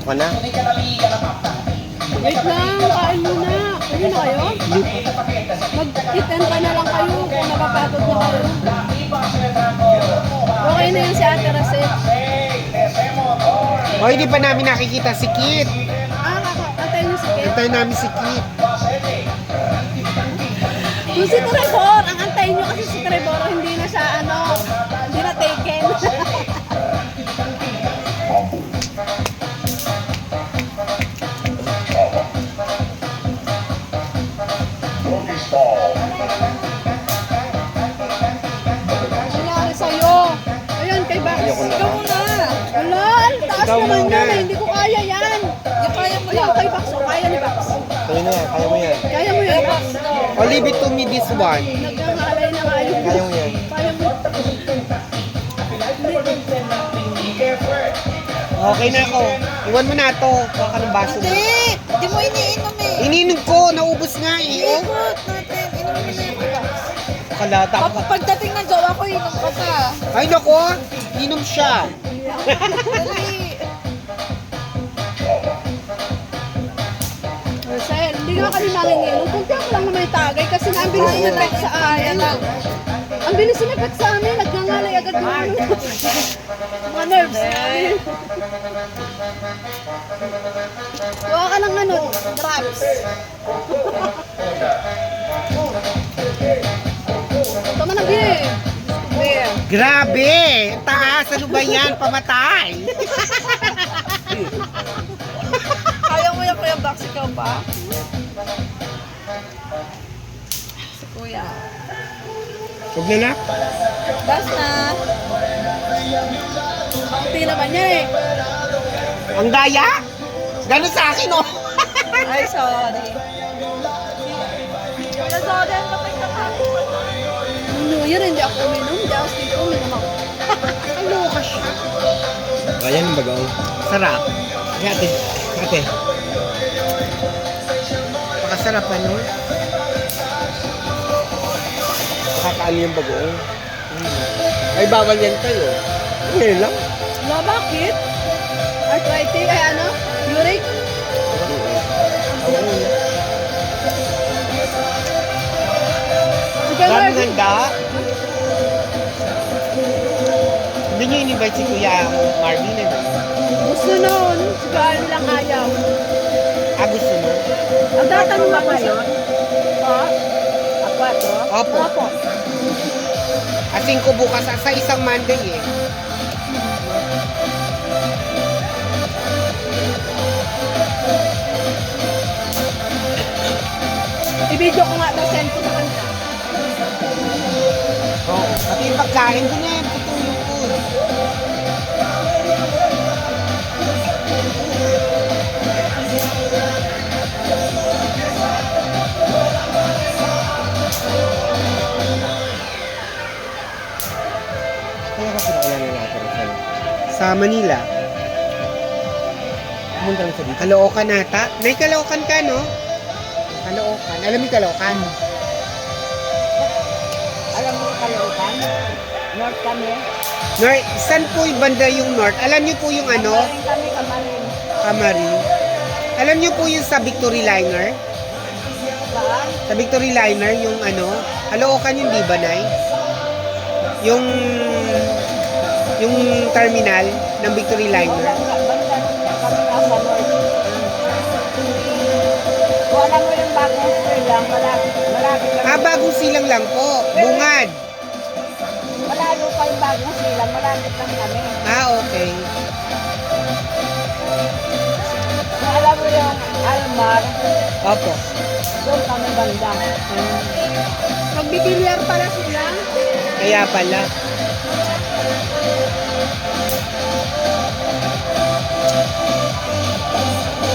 Dito ka na. Wait lang, kain muna. Pwede na kayo? Mag-eat and try na lang kayo kung napapagod na kayo. Okay na yun si Ate Rosette. O, hindi pa namin nakikita si Kit. Antayin niyo si Kit. Antayin namin si Kit. Kung si Trevor, ang antayin niyo kasi si Trevor, hindi na siya, hindi na taken. Nangyari sa'yo. Ayan, kay Bax. Ayoko na. Ikaw muna. Wala, taas Ikaw naman muna. yan eh. Hindi ko kaya yan. Yung kaya mo yan. Kay Bax, kaya ni Bax. Kaya na yan, kaya mo yan. Kaya mo yan, Bax. O, leave it to me this one. Nagkangalay na kayo. Kaya mo yan. Kaya mo. Okay na ako. Iwan mo na ito. Kuha ka ng baso mo. Hindi! Hindi mo iniinom eh. Ininom ko. Naubos nga eh. Oh. Ikot natin. Inom mo na yung Kalata ka. Pagdating ng jowa ko, inom ka pa. Ay, nako. Inom siya. Dali. Sel, hindi nga kami manginginom. Kunti ako lang naman itagay kasi nga ang bilis sinipet sa amin. Ang bilis sinipet sa amin. Nagngangalay agad yung mga nerves namin. Kuha ka ng drops. Ito man nabi eh. Grabe. Ang taas. Ano ba yan? Pamatay. Kaya mo yung Kuya Bax, ikaw pa? Si Kuya. Huwag na na. Basta. Hindi naman niya eh. Ang daya. Ganun sa akin, oh. Ay, sorry. Kuya Zoden, patay ka ka. New Year, hindi ako uminom. Hindi ako dito, uminom ako. Ang lukas siya. Ayan ang bagaw. Sarap. Ate. Ate. Pakasarap ano? Nakakaano yung bagoong. Ay, bawal yan kayo. Ngayon lang. Wala, bakit? Arthritis, ay uric? Sige, Maraming Marvin. handa. Hindi niyo in-invite si Kuya Marvin, ano? Gusto nun. Sige, ano lang ayaw. Gusto mo? Ang tatanong ba ngayon? Ha? Apat, Opo. Opo. Asing ko bukas sa isang Monday eh. I-video ko nga daw send ko sa kanya. Oo. Pati yung pagkain ko na yan. Tutulong ko. Kaya ka pinakilala natin sa Manila. Pumunta lang sa dito. Caloocan nata. May Caloocan ka, no? Caloocan. Alam mo yung Caloocan? Alam mo Caloocan? North kami. North, saan po yung banda yung North? Alam niyo po yung ano? Kami, Kamarin. Kamarin. Alam niyo po yung sa Victory Liner? Saan? Sa Victory Liner, yung ano? Caloocan yung di ba, Nay? Yung terminal ng Victory Liner. Banda kami nasa North. Kung alam mo yung bagong school lang, malapit kami. Bagong silang lang po. Bungad. Malalo pa yung bagong silang, malapit lang kami. Okay. Kung alam mo yung Almar, Opo. doon kami banda. Magbibilyar pala sila. Kaya pala.